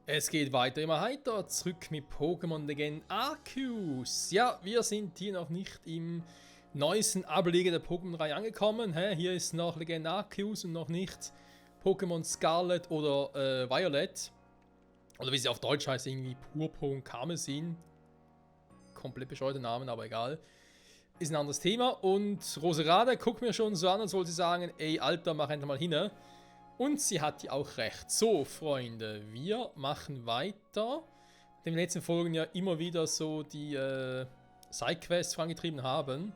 Es geht weiter, immer heiter, zurück mit Pokémon Legend Arceus. Ja, wir sind hier noch nicht im neuesten Ableger der Pokémon-Reihe angekommen. Hier ist noch Legend Arceus und noch nicht Pokémon Scarlet oder Violet. Oder wie sie auf Deutsch heißt, irgendwie Purpur und Karmesin. Komplett bescheuerte Namen, aber egal. Ist ein anderes Thema. Und Roserade guckt mir schon so an, als wollte sie sagen, ey Alter, mach endlich mal hin. Und sie hat ja auch recht. So, Freunde, wir machen weiter. In den letzten Folgen ja immer wieder so die Sidequests vorangetrieben haben.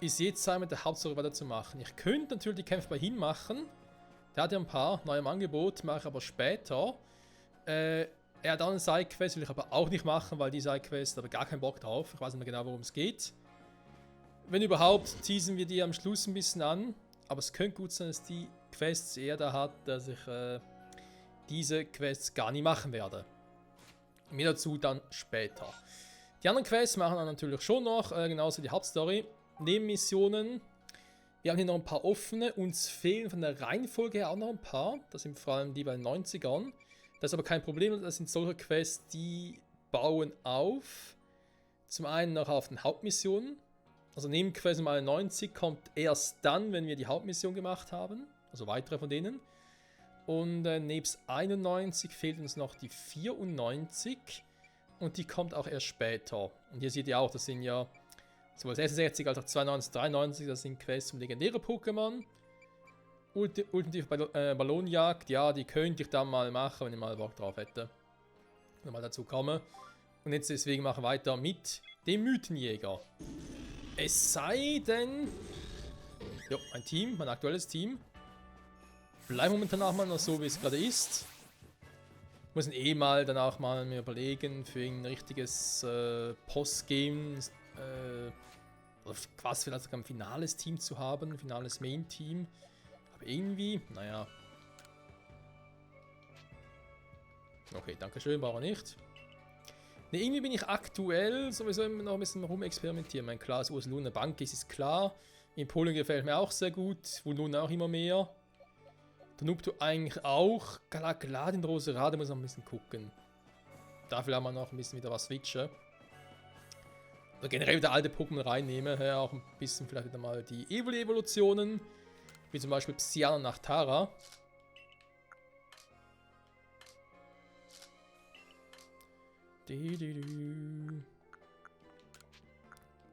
Ist jetzt Zeit, mit der Hauptstory weiterzumachen. Ich könnte natürlich die Kämpfe bei Hin machen. Der hat ja ein paar neue im Angebot, mache ich aber später. Er hat auch eine Sidequest, will ich aber auch nicht machen, weil die Sidequest, da habe ich gar keinen Bock drauf. Ich weiß nicht mehr genau, worum es geht. Wenn überhaupt, teasen wir die am Schluss ein bisschen an. Aber es könnte gut sein, dass die Quests eher da hat, dass ich diese Quests gar nicht machen werde. Mehr dazu dann später. Die anderen Quests machen dann natürlich schon noch, genauso die Hauptstory. Nebenmissionen. Wir haben hier noch ein paar offene. Uns fehlen von der Reihenfolge her auch noch ein paar. Das sind vor allem die bei den 90ern. Das ist aber kein Problem, das sind solche Quests, die bauen auf. Zum einen noch auf den Hauptmissionen. Also Nebenquest Nummer 91 kommt erst dann, wenn wir die Hauptmission gemacht haben. Also weitere von denen. Und nebst 91 fehlt uns noch die 94. Und die kommt auch erst später. Und hier seht ihr auch, das sind ja sowohl 66 als auch 92, 93. Das sind Quests zum legendären Pokémon. Ultimative Ballonjagd, ja, die könnte ich dann mal machen, wenn ich mal Bock drauf hätte. Wenn ich mal dazu komme. Und jetzt deswegen machen wir weiter mit dem Mythenjäger. Es sei denn... Jo, ein Team, mein aktuelles Team. Bleibt momentan auch mal noch so, wie es gerade ist. Muss mal danach mal mir überlegen, für ein richtiges Postgame, oder quasi vielleicht sogar ein finales Team zu haben, ein finales Main-Team. Aber irgendwie, naja. Okay, danke schön, brauche ich nicht. Ne, irgendwie bin ich aktuell sowieso immer noch ein bisschen rumexperimentieren. Mein klar, so Luna Bank ist klar. In Polen gefällt mir auch sehr gut. Luna auch immer mehr. Der Nubto eigentlich auch. Klar, den Roserade muss noch ein bisschen gucken. Dafür haben wir noch ein bisschen wieder was switchen. Oder generell wieder alte Pokémon reinnehmen. Ja, auch ein bisschen vielleicht wieder mal die Evolutionen. Wie zum Beispiel Psyana nach Tara.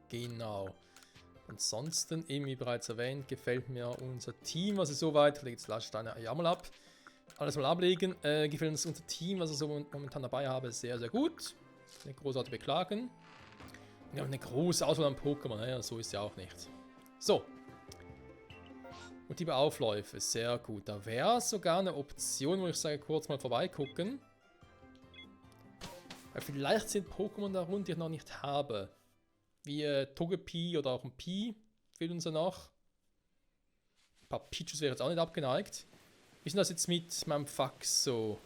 Genau. Ansonsten, eben wie bereits erwähnt, gefällt mir unser Team, was es soweit, jetzt lasse ich da ja mal ab, alles mal ablegen, gefällt uns unser Team, was ich so momentan dabei habe, sehr, sehr gut. Nicht großartig beklagen. Wir haben eine große Auswahl an Pokémon, naja, so ist ja auch nicht. So. Und die Aufläufe, sehr gut. Da wäre sogar eine Option, wo ich sage, kurz mal vorbeigucken. Weil vielleicht sind Pokémon darunter, die ich noch nicht habe. Wie Togepi oder auch ein Pi fehlt uns ja noch. Ein paar Pichus wäre jetzt auch nicht abgeneigt. Wie ist denn das jetzt mit meinem Fax so?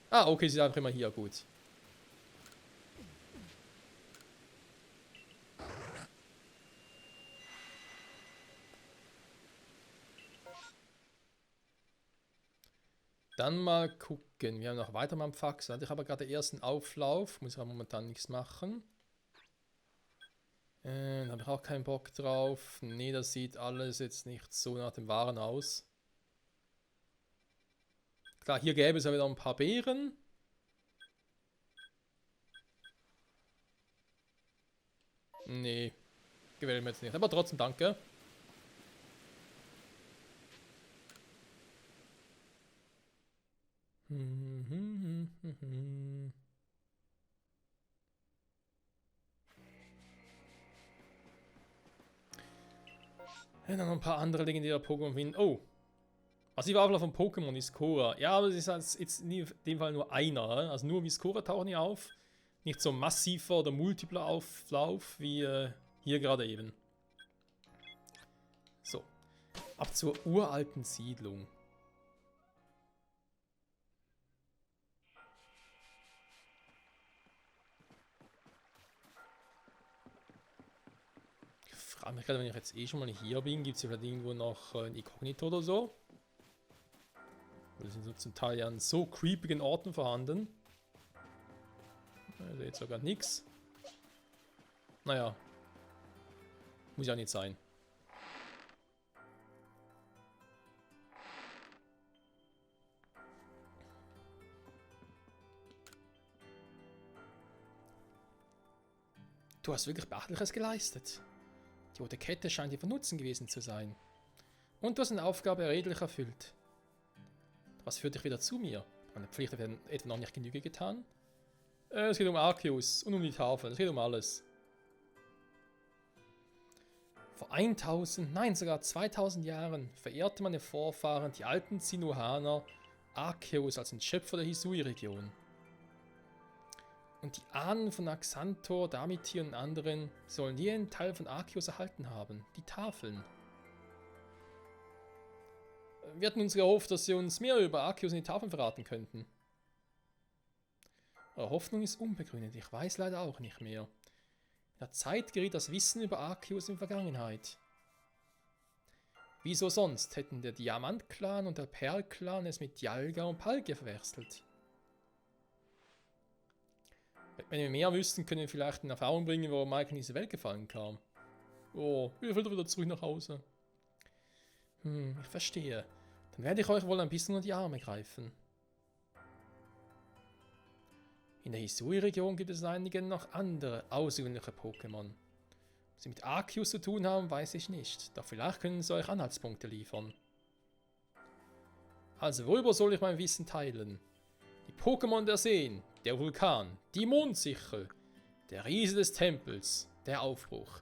Ah, okay, sie sind einfach immer hier, gut. Dann mal gucken. Wir haben noch weiter mit dem Fax. Ich habe gerade den ersten Auflauf. Muss ich aber momentan nichts machen. Da habe ich auch keinen Bock drauf. Nee, das sieht alles jetzt nicht so nach dem Waren aus. Klar, hier gäbe es ja wieder ein paar Beeren. Nee, gewählt mir jetzt nicht. Aber trotzdem danke. Ja, dann noch ein paar andere legendäre Pokémon finden. Oh. Also die Waffel von Pokémon ist Viscora. Ja, aber das ist jetzt in dem Fall nur einer. Also nur Viscora taucht nicht auf. Nicht so massiver oder multipler Auflauf wie hier gerade eben. So. Ab zur uralten Siedlung. Ich frage mich gerade, wenn ich jetzt eh schon mal hier bin, gibt es vielleicht irgendwo noch ein Inkognito oder so? Die sind so zum Teil ja an so creepigen Orten vorhanden. Also jetzt sogar nichts. Naja. Muss ja nicht sein. Du hast wirklich Beachtliches geleistet. Die rote Kette scheint dir von Nutzen gewesen zu sein. Und du hast eine Aufgabe redlich erfüllt. Was führt dich wieder zu mir? Meine Pflichten werden etwa noch nicht Genüge getan? Es geht um Arceus und um die Tafel. Es geht um alles. Vor 1000, nein sogar 2000 Jahren verehrte meine Vorfahren, die alten Sinnohaner, Arceus als den Schöpfer der Hisui-Region. Und die Ahnen von Axantor, Damitir und anderen sollen je einen Teil von Arceus erhalten haben, die Tafeln. Wir hatten uns gehofft, dass sie uns mehr über Arceus und die Tafeln verraten könnten. Aber Hoffnung ist unbegründet, ich weiß leider auch nicht mehr. In der Zeit geriet das Wissen über Arceus in Vergangenheit. Wieso sonst hätten der Diamant-Clan und der Perl-Clan es mit Dialga und Palkia verwechselt? Wenn wir mehr wüssten, können wir vielleicht in Erfahrung bringen, warum Mike in diese Welt gefallen kam. Oh, wir wollen wieder zurück nach Hause. Ich verstehe. Dann werde ich euch wohl ein bisschen unter die Arme greifen. In der Hisui-Region gibt es einige noch andere außergewöhnliche Pokémon. Was sie mit Arceus zu tun haben, weiß ich nicht. Doch vielleicht können sie euch Anhaltspunkte liefern. Also, worüber soll ich mein Wissen teilen? Die Pokémon der Seen, der Vulkan, die Mondsichel, der Riese des Tempels, der Aufbruch.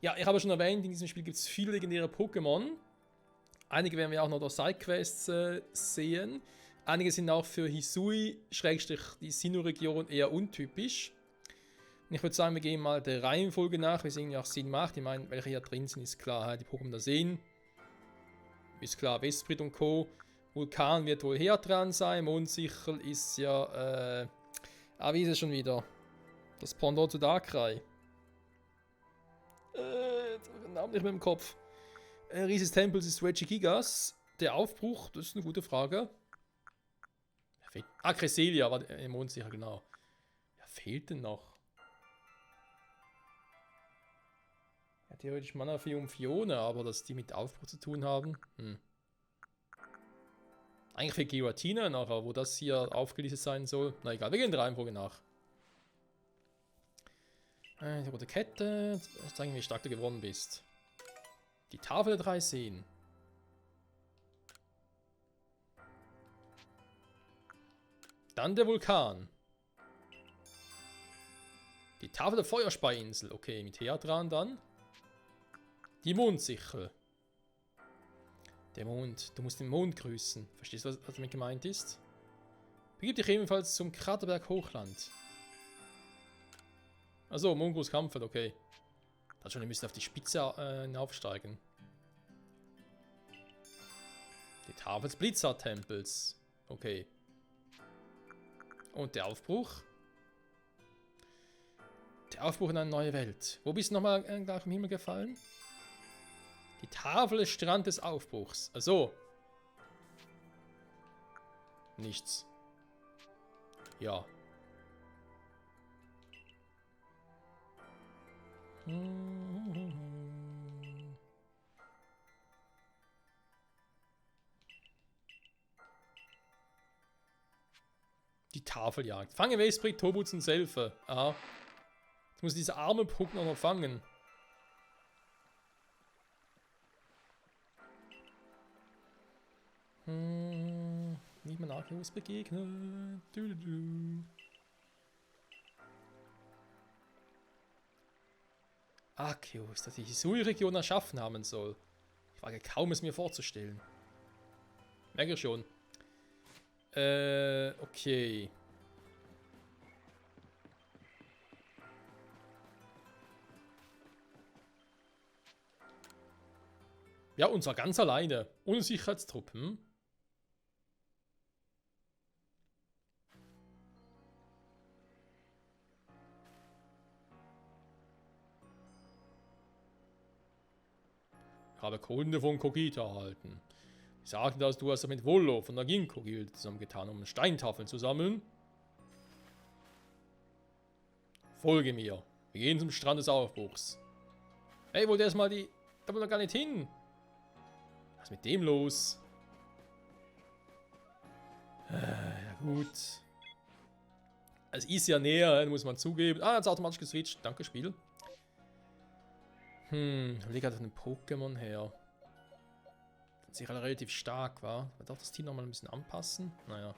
Ja, ich habe schon erwähnt, in diesem Spiel gibt es viele legendäre Pokémon. Einige werden wir auch noch durch Sidequests sehen. Einige sind auch für Hisui, die Sinnoh-Region, eher untypisch. Und ich würde sagen, wir gehen mal der Reihenfolge nach, wie es irgendwie auch Sinn macht. Ich meine, welche hier drin sind, ist klar. Die Pokémon der Seen. Ist klar, Westbrit und Co. Vulkan wird wohl her dran sein. Mondsichel ist ja, wie ist es schon wieder? Das Pendant zu Darkrai. Den Namen nicht mehr im Kopf. Riese des Tempels ist Regigigas. Der Aufbruch, das ist eine gute Frage. Cresselia war der Mondsichel, genau. Wer fehlt denn noch? Ja, theoretisch Manaphy und Fiona, aber dass die mit Aufbruch zu tun haben. Eigentlich für Giratina nachher, wo das hier aufgelistet sein soll. Na egal, wir gehen der Reihenfolge nach. Die rote Kette. Das zeigt, wie stark du geworden bist. Die Tafel der 3 Seen. Dann der Vulkan. Die Tafel der Feuerspeiinsel. Okay, mit Heatran dann. Die Mondsichel. Der Mond. Du musst den Mond grüßen. Verstehst du, was damit gemeint ist? Begib dich ebenfalls zum Kraterberg Hochland. Achso, Mondgruß Kampfeld, okay. Das schon, ihr müsst auf die Spitze hinaufsteigen. Die Tafel des Blitzard-Tempels. Okay. Und der Aufbruch. Der Aufbruch in eine neue Welt. Wo bist du nochmal gleich im Himmel gefallen? Die Tafel des Strand des Aufbruchs. Also. Nichts. Ja. Die Tafeljagd. Fange Westbrit, Tobutz und Selfe. Aha. Jetzt muss dieser arme Puck noch fangen. Wie man Arceus begegnet. Arceus, das die Hisui-Region erschaffen haben soll. Ich wage kaum, es mir vorzustellen. Merke schon. Okay. Ja, und zwar ganz alleine. Ohne Sicherheitstruppen. Ich habe Kunde von Kogita erhalten. Sie sagten, dass du hast mit Wollo von der Ginkgo-Gilde zusammengetan, um Steintafeln zu sammeln. Folge mir. Wir gehen zum Strand des Aufbruchs. Hey, wollt ihr erstmal die... Da will doch gar nicht hin. Was ist mit dem los? Ja gut. Es ist ja näher, muss man zugeben. Ah, jetzt automatisch geswitcht. Danke, Spiel. Leg halt von den Pokémon her. Das ist sicher relativ stark, war. Man darf das Team nochmal ein bisschen anpassen. Naja.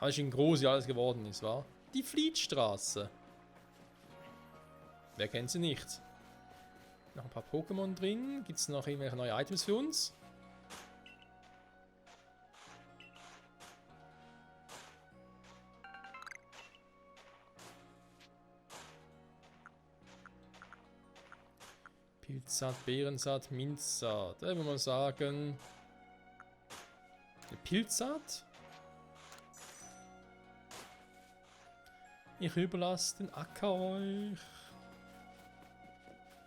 Aber schon groß, wie alles geworden ist, war. Die Fleetstraße. Wer kennt sie nicht? Noch ein paar Pokémon drin. Gibt es noch irgendwelche neue Items für uns? Pilzsaat, Beerensaat, Minzsaat. Da würde man sagen. Pilzsaat? Ich überlasse den Acker euch.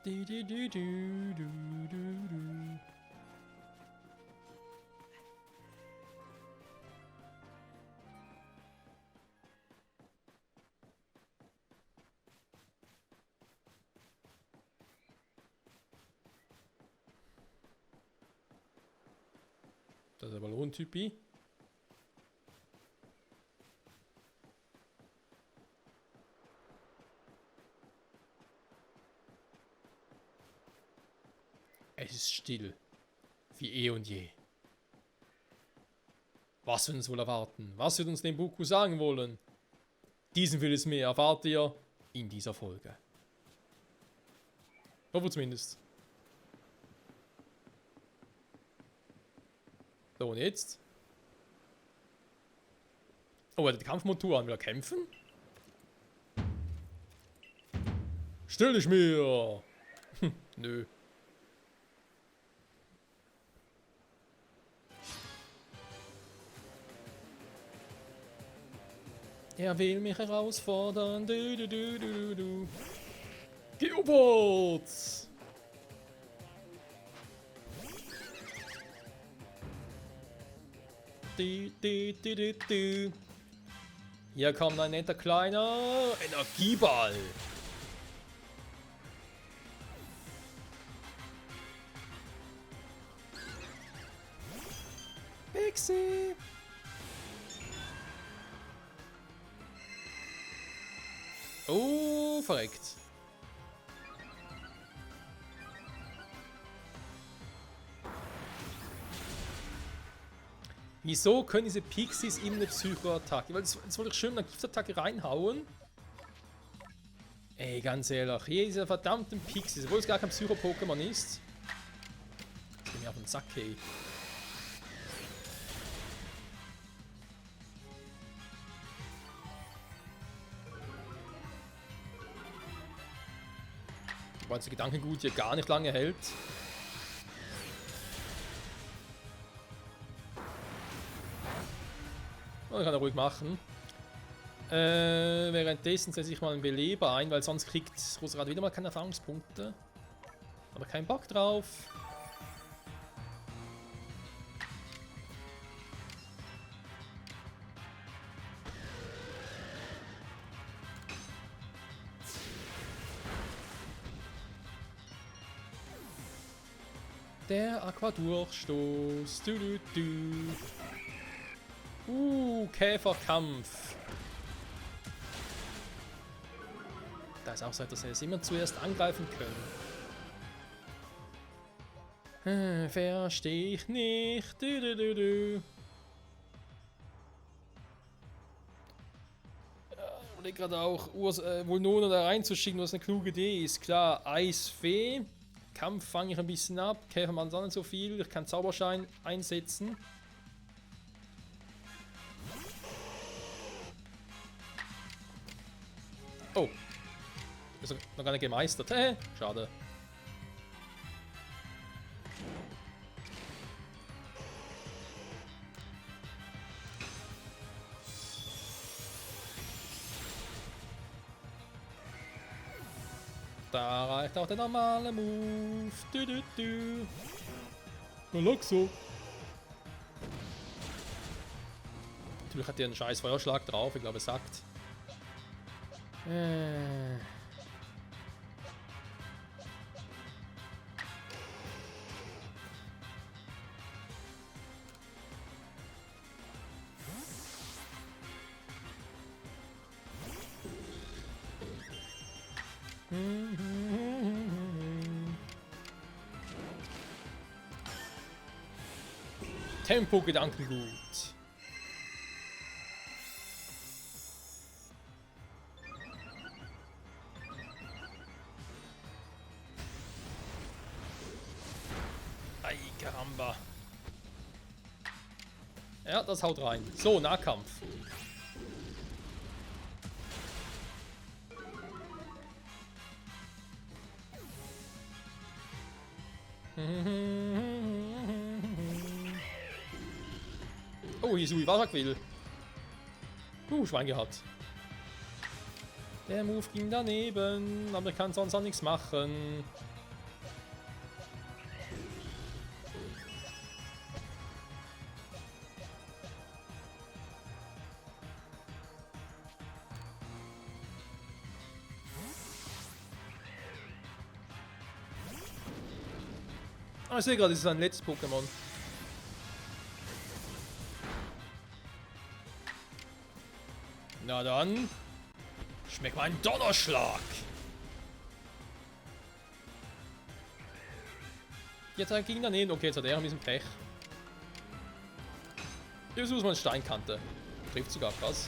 Du, du, du, du, du, du, du. Das ist der Ballontypi. Es ist still. Wie eh und je. Was wird uns wohl erwarten? Was wird uns Nembuku sagen wollen? Diesen vieles mehr erfahrt ihr in dieser Folge. Hoffe zumindest. So, und jetzt? Oh, er hat die Kampfmontur an. Will er kämpfen? Stell dich mir! Nö. Er will mich herausfordern. Du, du, du, du, du. Geobots! Du, du, du, du, du. Hier kommt ein netter kleiner Energieball. Pixie! Oh, verreckt. Wieso können diese Pixies in eine Psycho-Attacke? Weil jetzt wollte ich schön eine Giftattacke reinhauen. Ey, ganz ehrlich, hier diese verdammten Pixies, obwohl es gar kein Psycho-Pokémon ist. Ich bin mir auf den Sack, ey. Weil das Gedankengut hier gar nicht lange hält. Oh, das kann er ruhig machen. Währenddessen setze ich mal einen Beleber ein, weil sonst kriegt Roserade wieder mal keine Erfahrungspunkte. Aber keinen Bock drauf. Der Aquadurchstoß. Du, du, du. Käferkampf. Da ist auch so, dass sie immer zuerst angreifen können. Verstehe ich nicht. Du, du, du, du. Ich überlege gerade auch, Vulnona da reinzuschicken, was eine kluge Idee ist. Klar, Eisfee. Kampf fange ich ein bisschen ab. Käfermann ist auch nicht so viel. Ich kann Zauberschein einsetzen. Oh. Ist noch gar nicht gemeistert. Schade. Da reicht auch der normale Move. Du, du, du. Galaxo. Natürlich hat er einen scheiß Feuerschlag drauf, ich glaube es sagt. Tempo-Gedankengut. Ei, Caramba. Ja, das haut rein. So, Nahkampf. Oh, Hisui, Wasserquill. Schwein gehabt. Der Move ging daneben, aber ich kann sonst auch nichts machen. Ah, ich sehe gerade, das ist ein letztes Pokémon. Na dann. Schmeckt mal ein Donnerschlag. Jetzt ging daneben. Okay, jetzt hat er ein bisschen Pech. Jetzt muss man Steinkante. Trifft sogar krass.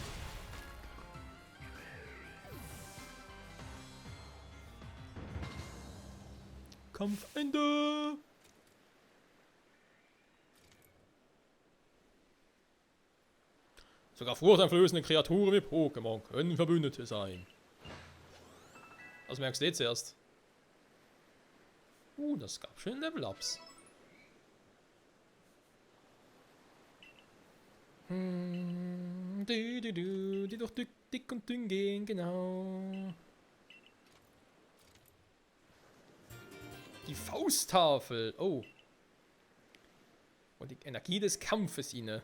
Kampfende. Sogar furchteinflößende Kreaturen wie Pokémon können Verbündete sein. Das merkst du jetzt erst. Das gab schön Level-Ups. Die durch dick und dünn gehen, genau. Die Fausttafel. Oh. Und die Energie des Kampfes inne.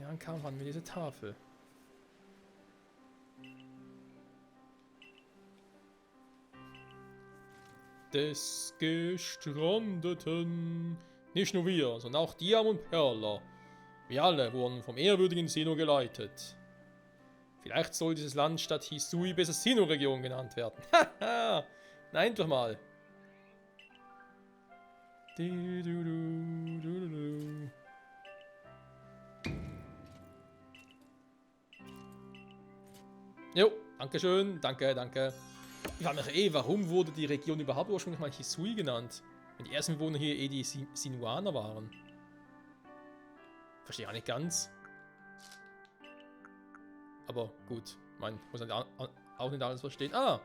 Ja, ein Kampf an mit dieser Tafel. Des Gestrandeten. Nicht nur wir, sondern auch Diam und Perla. Wir alle wurden vom ehrwürdigen Sinnoh geleitet. Vielleicht soll dieses Land statt Hisui besser Sinnoh-Region genannt werden. Haha! Nein, doch mal. Jo, dankeschön, danke. Ich frage mich warum wurde die Region überhaupt ursprünglich mal Hisui genannt? Wenn die ersten Bewohner hier die Sinuaner waren. Verstehe ich auch nicht ganz. Aber gut, man muss auch nicht alles verstehen. Ah,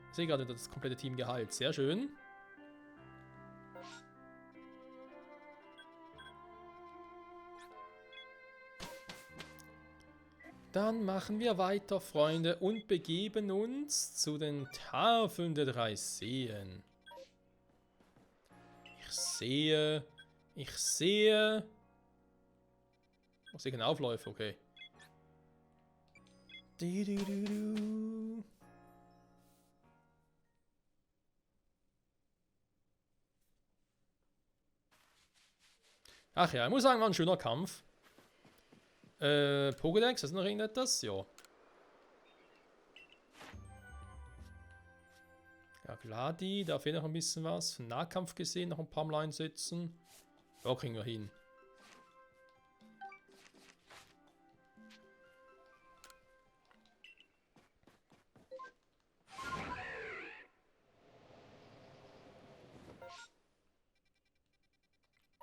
ich sehe gerade das komplette Team geheilt. Sehr schön. Dann machen wir weiter, Freunde, und begeben uns zu den Tafeln der 3 Seen. Ich sehe... Oh, sehe keine Aufläufe, okay. Ach ja, ich muss sagen, war ein schöner Kampf. Pokédex, ist noch irgendetwas? Ja. Ja, Gladi, da fehlt noch ein bisschen was. Für Nahkampf gesehen, noch ein paar Mal einsetzen. Ja, kriegen wir hin.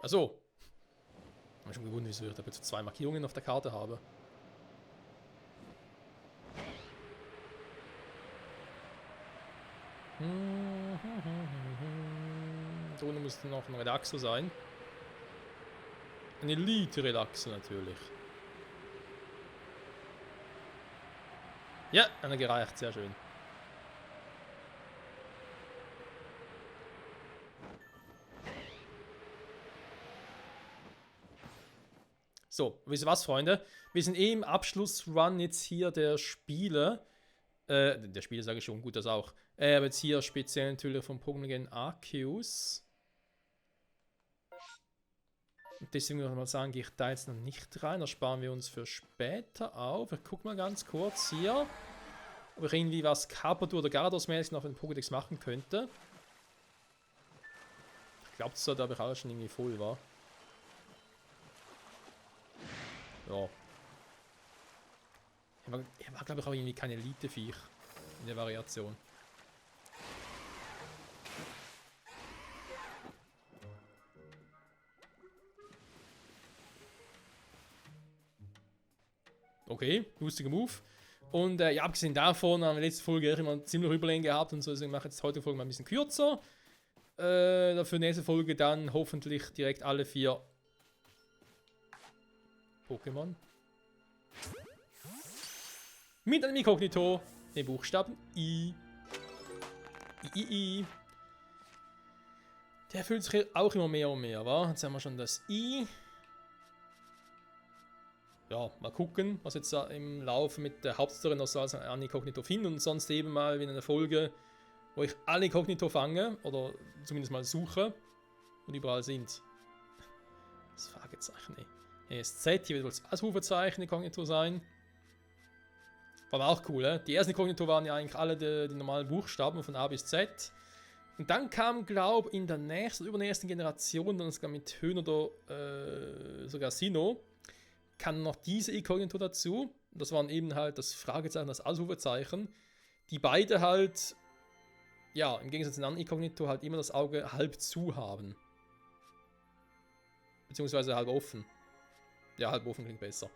Achso. Ich habe schon gewundert, wieso ich da plötzlich 2 Markierungen auf der Karte habe. Da unten müsste noch ein Relaxo sein. Ein Elite-Relaxo natürlich. Ja, hat gereicht. Sehr schön. So, wisst ihr was, Freunde? Wir sind eh im Abschlussrun jetzt hier der Spiele. Der Spiele sage ich schon, gut, das auch. Aber jetzt hier speziell natürlich vom Pokémon gegen Arceus. Und deswegen würde ich mal sagen, gehe ich da jetzt noch nicht rein. Das sparen wir uns für später auf. Ich gucke mal ganz kurz hier, ob ich irgendwie was Carpador oder Garados-mäßig noch in den Pokédex machen könnte. Ich glaube, das sollte aber auch schon irgendwie voll war. Ja. Er war glaube ich, auch irgendwie kein Elite-Viech in der Variation. Okay, lustiger Move. Und ja, abgesehen davon haben wir letzte Folge auch immer ziemlich Überlegen gehabt und so, deswegen mache ich jetzt heute Folge mal ein bisschen kürzer. Dafür nächste Folge dann hoffentlich direkt alle 4 Pokémon. Mit einem Inkognito, den Buchstaben I. I. Der fühlt sich auch immer mehr und mehr, wa? Jetzt haben wir schon das I. Ja, mal gucken, was jetzt im Laufe mit der Hauptstory noch so als ein Inkognito finden und sonst eben mal wieder eine Folge, wo ich alle Inkognito fange oder zumindest mal suche und überall sind. Das Fragezeichen, ne. SZ, hier wird wohl das Ausrufezeichen Inkognito sein. War aber auch cool, ne? Die ersten Inkognito waren ja eigentlich alle die normalen Buchstaben von A bis Z. Und dann kam, glaube ich, in der nächsten, übernächsten Generation, dann sogar mit Höhen oder sogar Sinnoh, kam noch diese Inkognito dazu. Das waren eben halt das Fragezeichen, das Ausrufezeichen. Die beide halt, ja, im Gegensatz zu den anderen Inkognito halt immer das Auge halb zu haben. Beziehungsweise halb offen. Ja, halb offen klingt besser.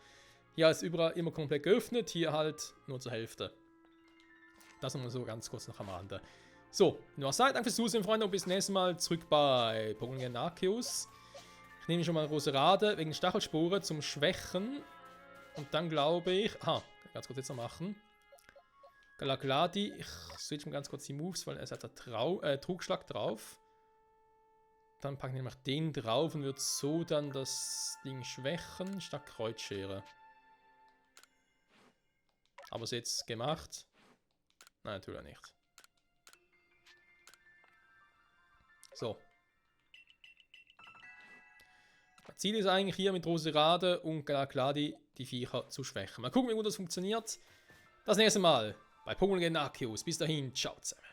Hier ist überall immer komplett geöffnet, hier halt nur zur Hälfte. Das nochmal so ganz kurz noch am Rande. So, nur was seid, danke fürs Zusehen, Freunde, und bis nächstes Mal zurück bei Pokémon gegen Arceus. Ich nehme schon mal Roserade wegen Stachelspore zum Schwächen. Und dann glaube ich... Aha, ganz kurz jetzt noch machen. Galagladi, ich switch mal ganz kurz die Moves, weil er hat da Trugschlag drauf. Dann packen wir nämlich den drauf und wird so dann das Ding schwächen, statt Kreuzschere. Aber es jetzt gemacht? Nein, natürlich nicht. So. Das Ziel ist eigentlich hier mit Roserade und Galagladi die Viecher zu schwächen. Mal gucken, wie gut das funktioniert. Das nächste Mal bei Pokémon gegen Arceus. Bis dahin, ciao zusammen.